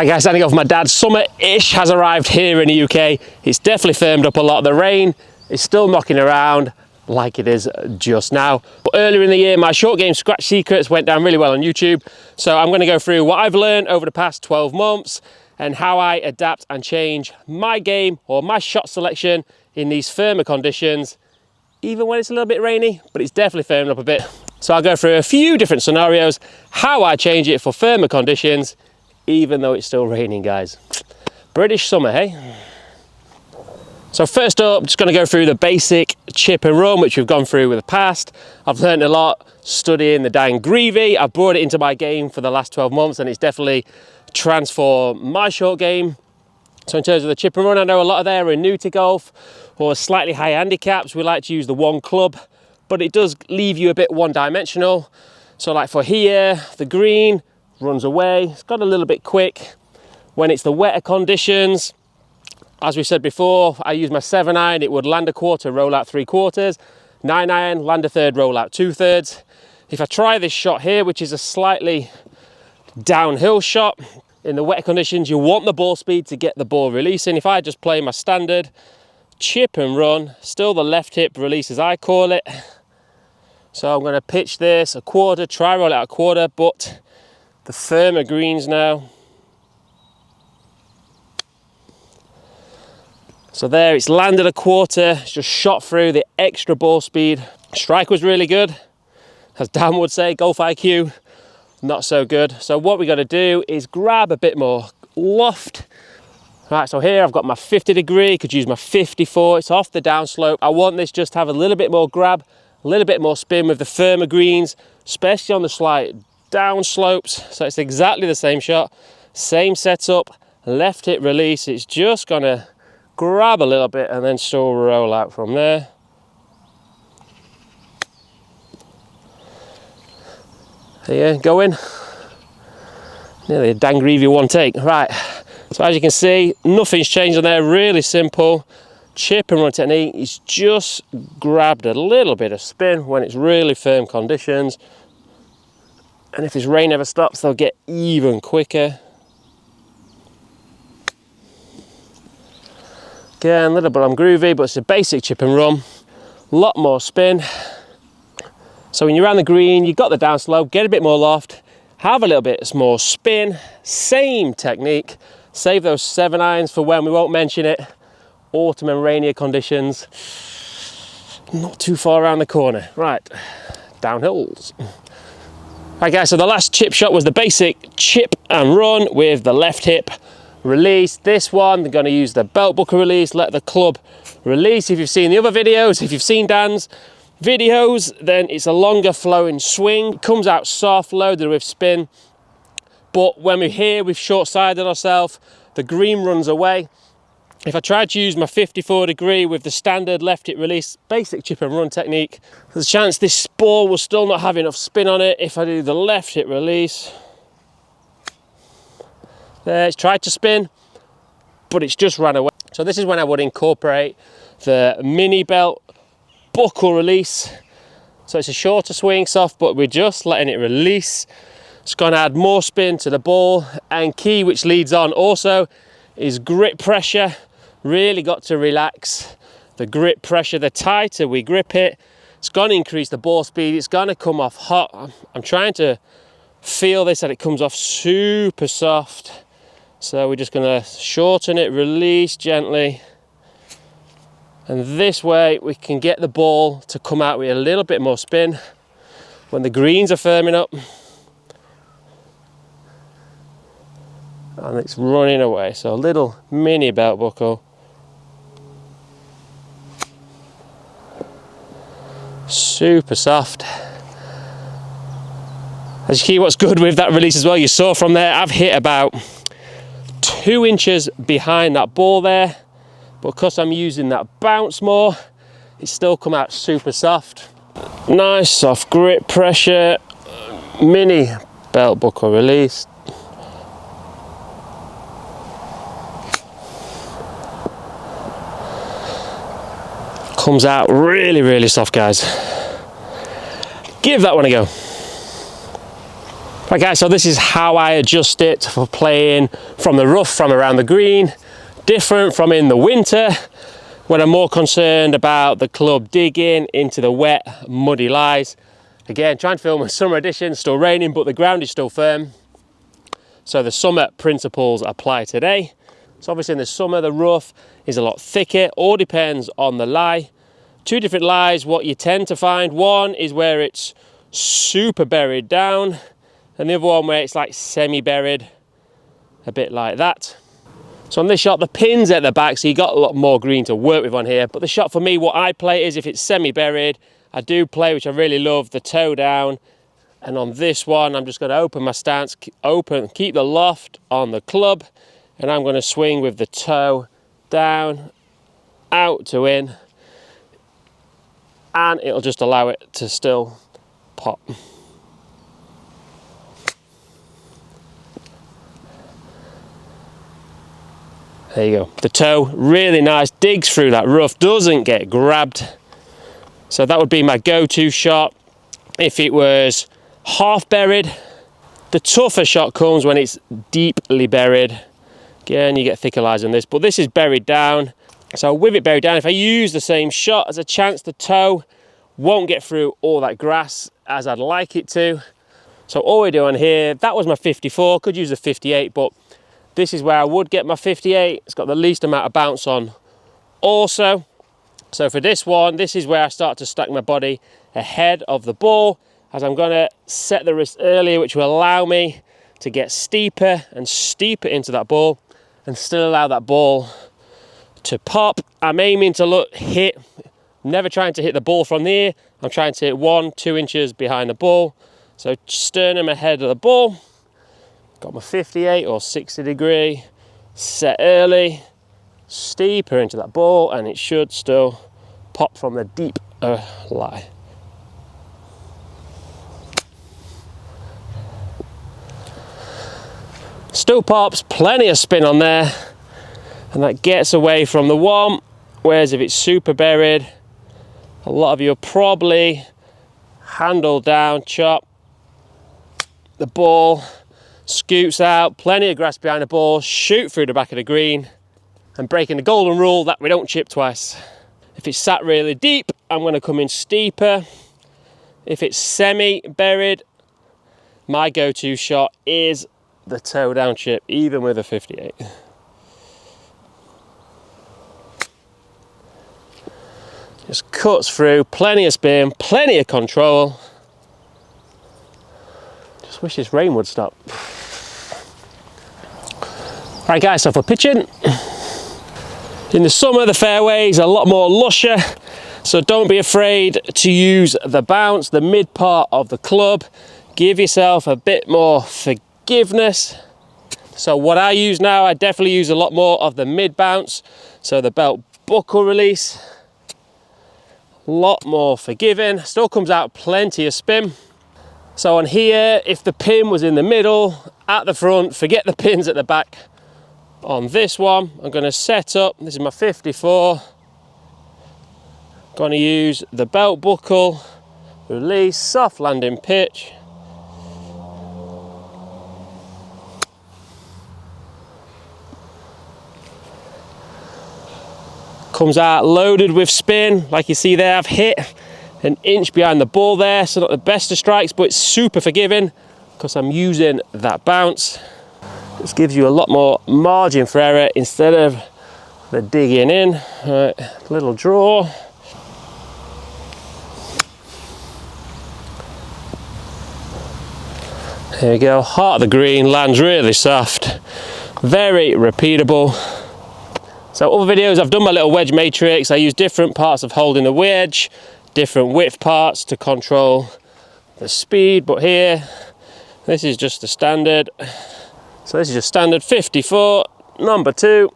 Hi guys, standing off my dad's summer-ish has arrived here in the UK. It's definitely firmed up a lot. The rain is still knocking around like it is just now. But earlier in the year, my short game scratch secrets went down really well on YouTube. So I'm going to go through what I've learned over the past 12 months and how I adapt and change my game or my shot selection in these firmer conditions, even when it's a little bit rainy, but it's definitely firmed up a bit. So I'll go through a few different scenarios, how I change it for firmer conditions, even though it's still raining, guys. British summer, hey? So first up, just gonna go through the basic chip and run, which we've gone through with the past. I've learned a lot studying the Dan Grieve. I've brought it into my game for the last 12 months and it's definitely transformed my short game. So in terms of the chip and run, I know a lot of there are new to golf or slightly high handicaps. We like to use the one club, but it does leave you a bit one-dimensional. So like for here, the green runs away. It's got a little bit quick. When it's the wetter conditions, as we said before, I use my 7-iron. It would land a quarter, roll out 3/4. 9-iron, land a third, roll out 2/3. If I try this shot here, which is a slightly downhill shot, in the wetter conditions, you want the ball speed to get the ball releasing. If I just play my standard chip and run, still the left hip release as I call it. So I'm going to pitch this a quarter, try roll it out a quarter, but the firmer greens now. So there, it's landed a quarter, it's just shot through the extra ball speed. Strike was really good. As Dan would say, golf IQ, not so good. So what we got to do is grab a bit more loft. Right, so here I've got my 50 degree, could use my 54, it's off the downslope. I want this just to have a little bit more grab, a little bit more spin with the firmer greens, especially on the slight down slopes. So it's exactly the same shot, same setup, left hip release. It's just gonna grab a little bit and then still roll out from there. There you go in. Nearly a Dan Grieve one take. Right, so as you can see, nothing's changed on there, really simple. Chip and run technique, it's just grabbed a little bit of spin when it's really firm conditions. And if this rain ever stops, they'll get even quicker. Again, a little bit groovy, but it's a basic chip and run. A lot more spin. So when you're around the green, you've got the downslope, get a bit more loft, have a little bit more spin, same technique. Save those 7-irons for when we won't mention it. Autumn and rainier conditions. Not too far around the corner. Right, downhills. Right guys, so the last chip shot was the basic chip and run with the left hip release. This one, they're going to use the belt buckle release, let the club release. If you've seen the other videos, if you've seen Dan's videos, then it's a longer flowing swing. It comes out soft, loaded with spin. But when we're here, we've short-sided ourselves, the green runs away. If I try to use my 54 degree with the standard left hip release, basic chip and run technique, there's a chance this ball will still not have enough spin on it. If I do the left hip release, there, it's tried to spin, but it's just ran away. So this is when I would incorporate the mini belt buckle release. So it's a shorter swing, soft, but we're just letting it release. It's going to add more spin to the ball, and key, which leads on also, is grip pressure. Really got to relax the grip pressure. The tighter we grip it, it's going to increase the ball speed. It's going to come off hot. I'm trying to feel this, that it comes off super soft. So we're just going to shorten it, release gently. And this way we can get the ball to come out with a little bit more spin when the greens are firming up. And it's running away. So a little mini belt buckle. Super soft. As you see, what's good with that release as well, you saw from there, I've hit about 2 inches behind that ball there. But because I'm using that bounce more, it's still come out super soft. Nice soft grip pressure, mini belt buckle release. Comes out really, really soft, guys. Give that one a go. Right guys, so this is how I adjust it for playing from the rough, from around the green. Different from in the winter, when I'm more concerned about the club digging into the wet, muddy lies. Again, trying to film a summer edition, still raining, but the ground is still firm. So the summer principles apply today. So obviously in the summer, the rough is a lot thicker, all depends on the lie. Two different lies, what you tend to find. One is where it's super buried down, and the other one where it's like semi-buried, a bit like that. So on this shot, the pin's at the back, so you got a lot more green to work with on here. But the shot for me, what I play is if it's semi-buried, I do play, which I really love, the toe down. And on this one, I'm just going to open my stance, open, keep the loft on the club, and I'm going to swing with the toe down, out to in, and it'll just allow it to still pop. There you go. The toe, really nice, digs through that rough, doesn't get grabbed. So that would be my go-to shot. If it was half buried, the tougher shot comes when it's deeply buried. Again, you get thicker lies on this, but this is buried down. So with it buried down, if I use the same shot, there's a chance the toe won't get through all that grass as I'd like it to. So all we're doing here, that was my 54, could use a 58, but this is where I would get my 58. It's got the least amount of bounce on also. So for this one, this is where I start to stack my body ahead of the ball, as I'm going to set the wrist earlier, which will allow me to get steeper and steeper into that ball and still allow that ball to pop. I'm aiming to hit, never trying to hit the ball from here. I'm trying to hit 1-2 inches behind the ball. So sternum ahead of the ball. Got my 58 or 60 degree, set early, steeper into that ball, and it should still pop from the deep lie. Still pops, plenty of spin on there, and that gets away from the one, whereas if it's super buried, a lot of you will probably handle down, chop, the ball scoots out, plenty of grass behind the ball, shoot through the back of the green, and breaking the golden rule that we don't chip twice. If it's sat really deep, I'm going to come in steeper. If it's semi-buried, my go-to shot is the toe down chip, even with a 58. Just cuts through, plenty of spin, plenty of control. Just wish this rain would stop. Right guys, so for pitching, in the summer the fairway is a lot more lusher, so don't be afraid to use the bounce, the mid part of the club. Give yourself a bit more forgiveness. So what I use now, I definitely use a lot more of the mid bounce, so the belt buckle release, a lot more forgiving, still comes out plenty of spin. So on here, if the pin was in the middle, at the front, forget the pins at the back. On this one, I'm going to set up, this is my 54, going to use the belt buckle, release, soft landing pitch. Comes out loaded with spin, like you see there, I've hit an inch behind the ball there, so not the best of strikes, but it's super forgiving because I'm using that bounce. This gives you a lot more margin for error instead of the digging in. All right, little draw. There we go, heart of the green, lands really soft, very repeatable. So other videos, I've done my little wedge matrix. I use different parts of holding the wedge, different width parts to control the speed, but here, this is just the standard. So this is your standard 54, number 2.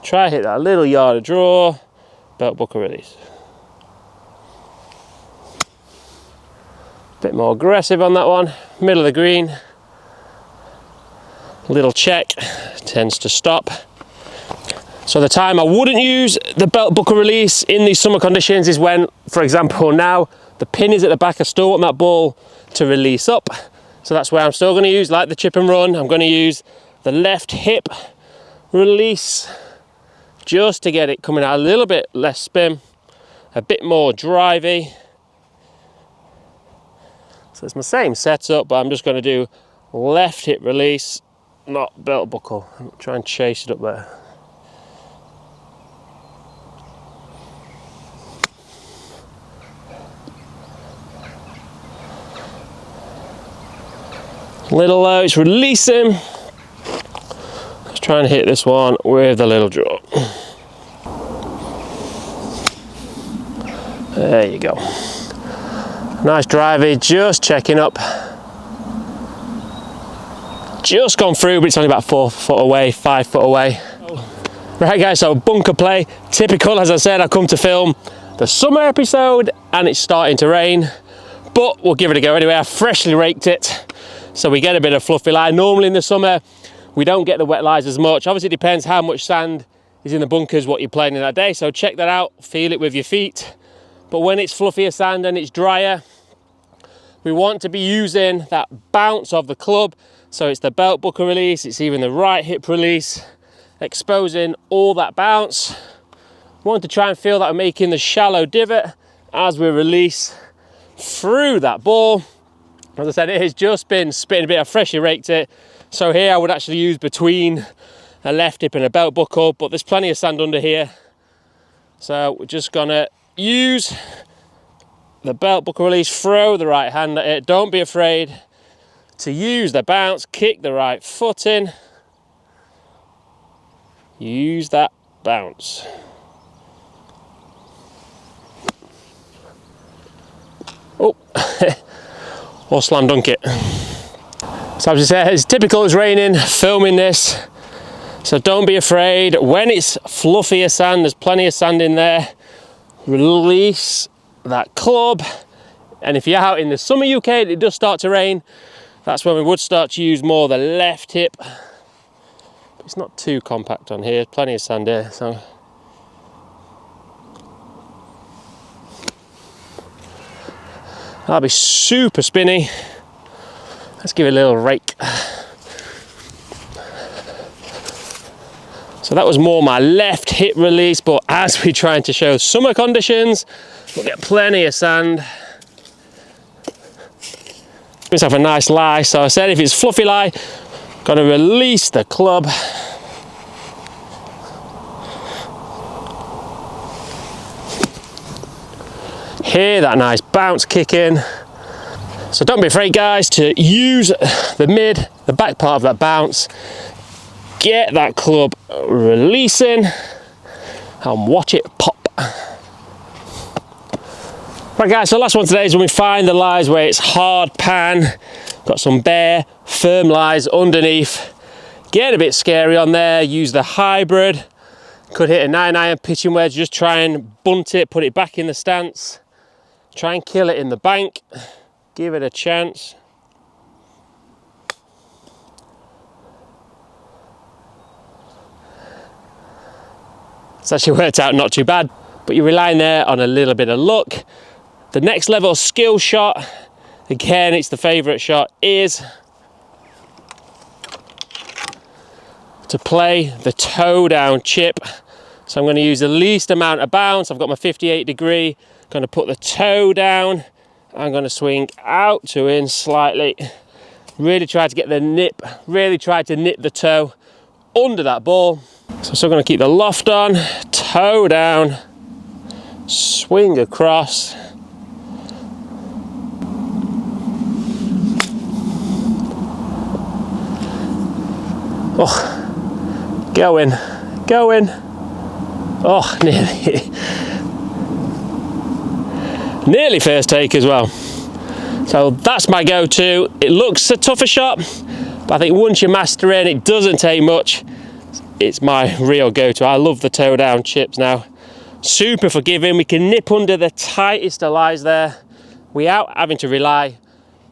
Try hit that little yard of draw, belt buckle release. Bit more aggressive on that one, middle of the green. Little check, tends to stop. So the time I wouldn't use the belt buckle release in these summer conditions is when, for example now, the pin is at the back, I still want that ball to release up. So that's where I'm still going to use, like the chip and run, I'm going to use the left hip release just to get it coming out a little bit less spin, a bit more drivey. So it's my same setup, but I'm just going to do left hip release, not belt buckle. I'm trying to chase it up there. Little low, it's releasing. Just trying to hit this one with the little drop. There you go. Nice drivey, just checking up. Just gone through, but it's only about 4 foot away, 5 foot away. Right guys, so bunker play. Typical, as I said, I come to film the summer episode and it's starting to rain, but we'll give it a go anyway. I freshly raked it, so we get a bit of fluffy lie. Normally in the summer, we don't get the wet lies as much. Obviously it depends how much sand is in the bunkers, what you're playing in that day. So check that out, feel it with your feet. But when it's fluffier sand and it's drier, we want to be using that bounce of the club. So it's the belt buckle release, it's even the right hip release, exposing all that bounce. We want to try and feel that we're making the shallow divot as we release through that ball. As I said, it has just been spitting a bit. I freshly raked it. So here I would actually use between a left hip and a belt buckle, but there's plenty of sand under here. So we're just gonna use the belt buckle release, throw the right hand at it. Don't be afraid to use the bounce, kick the right foot in. Use that bounce. Oh, or slam dunk it. So as I said, it's typical, it's raining, filming this. So don't be afraid. When it's fluffier sand, there's plenty of sand in there. Release that club. And if you're out in the summer UK, it does start to rain. That's when we would start to use more the left hip. It's not too compact on here, plenty of sand here. So that'll be super spinny. Let's give it a little rake. So that was more my left hip release, but as we're trying to show summer conditions, we'll get plenty of sand. Let's have a nice lie. So I said if it's fluffy lie, gotta release the club. Hear that nice bounce kick in. So don't be afraid guys to use the back part of that bounce. Get that club releasing and watch it pop. Right guys, so last one today is when we find the lies where it's hard pan, got some bare, firm lies underneath. Get a bit scary on there, use the hybrid. Could hit a 9-iron pitching wedge, just try and bunt it, put it back in the stance. Try and kill it in the bank. Give it a chance. It's actually worked out not too bad, but you're relying there on a little bit of luck. The next level skill shot, again, it's the favorite shot, is to play the toe down chip. So I'm going to use the least amount of bounce. I've got my 58 degree, going to put the toe down. I'm going to swing out to in slightly. Really try to get the nip, really try to nip the toe under that ball. So I'm still going to keep the loft on, toe down, swing across. Oh, going. Oh, nearly first take as well. So that's my go-to. It looks a tougher shot, but I think once you master it, it doesn't take much. It's my real go-to. I love the toe down chips now. Super forgiving. We can nip under the tightest of lies there without having to rely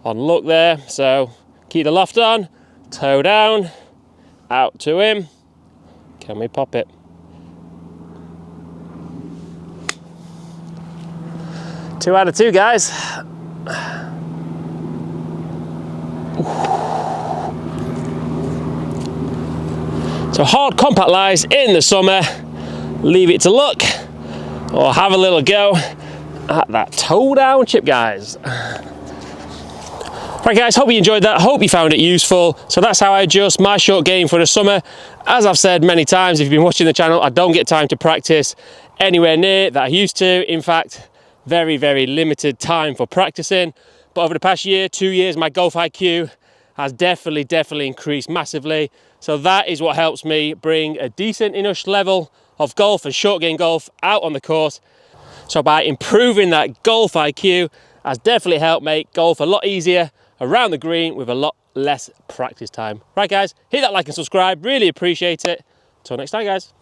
on luck there. So keep the loft on, toe down, out to him. Can we pop it? Two out of two, guys. So hard compact lies in the summer, leave it to look, or have a little go at that toe down chip, guys. Right guys, hope you enjoyed that, hope you found it useful. So that's how I adjust my short game for the summer. As I've said many times, if you've been watching the channel, I don't get time to practice anywhere near that I used to. In fact, very, very limited time for practicing. But over the past year, 2 years, my golf IQ has definitely increased massively. So that is what helps me bring a decent enough level of golf and short game golf out on the course. So by improving that golf IQ has definitely helped make golf a lot easier around the green with a lot less practice time. Right guys, hit that like and subscribe, really appreciate it. Till next time guys.